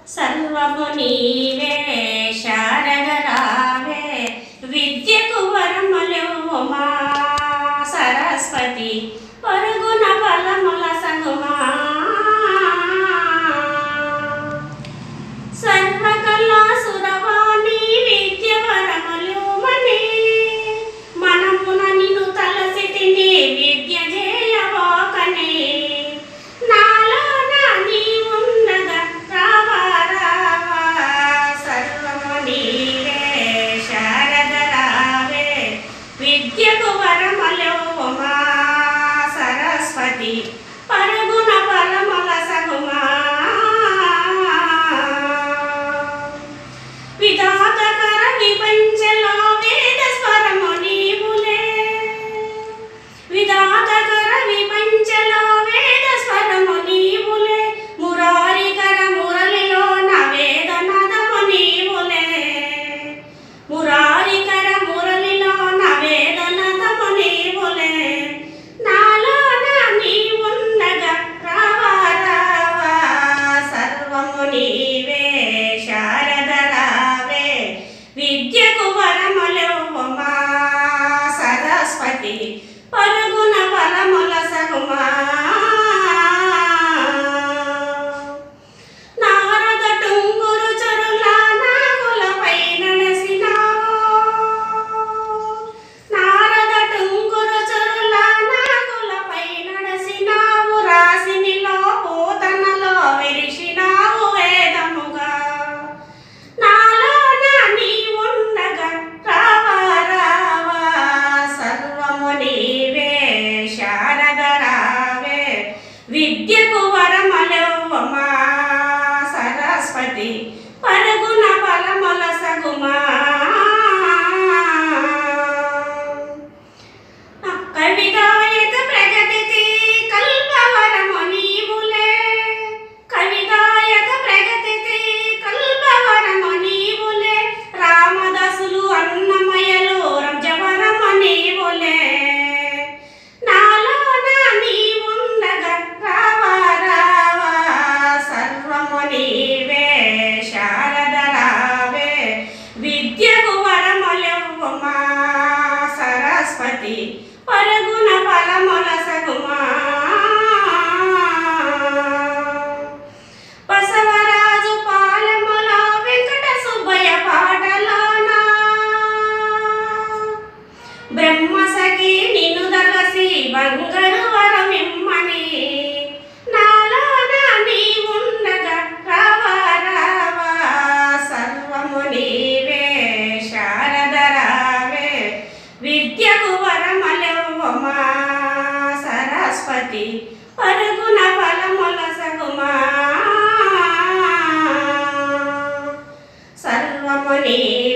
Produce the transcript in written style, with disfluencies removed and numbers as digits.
సర్వము నీవే శారద రావే విద్యకు వరములివ్వుమా సరస్వతి పరుగున బలముల సగుమా సర్వకళా సురవాణి విద్య వరములివ్వమని మనమున నిన్ను తలసితిని విద్య చేయబోకని విద్యకు వరములివ్వుమా సరస్వతి పరుగున బలముల సగుమా విధాతకర విపంచలో వేద స్వరము నీవులే విధాతకర విపంచలో వేద స్వరము నీవులే మురారికర మురళిలో వేద నదము నీవులే మురారికర మురళిలో వేదనదము నీవులే నాలోన నీవున్నగా రావా రావా సర్వము నీవే శారద రావే విద్యకు వరములివ్వుమా సరస్వతి పరుగున బలముల సగుమా నారద టుంగురు చరుల నాగులపై నడసినావో నారద టుంగురు చరుల నాగులపై నడసినావు రాసినిలో పూతనలో విరిసినావు వేదముగా నాలోన నీవుండగా రావా రావా సర్వము నీవే శారద రావే విద్యకు వరములివ్వుమా సరస్వతి పరుగున బలముల సగుమా కవిదాయక ప్రగతికి కల్పవరము నీవులే కవిదాయక ప్రగతికి కల్పవరము నీవులే రామదాసులు అన్నమయ్యలు రంజవరము నీవులే నాలోన నీవుండగా రావా రావా సర్వము నీవే శారద రావే విద్యకు వరములివ్వుమా సరస్వతి పరుగున బలముల సగుమా బసవరాజు పాలెముల వెంకట సుబ్బయ్య పాటలోన బ్రహ్మసఖి నిన్ను దలసి బంగారు వరమిమ్మని నాలోన నీవుండగా రావా రావా సర్వము నీవే శారద రావే విద్యకు వరములివ్వుమా సరస్వతి పరుగున బలముల సగుమా సర్వము నీవే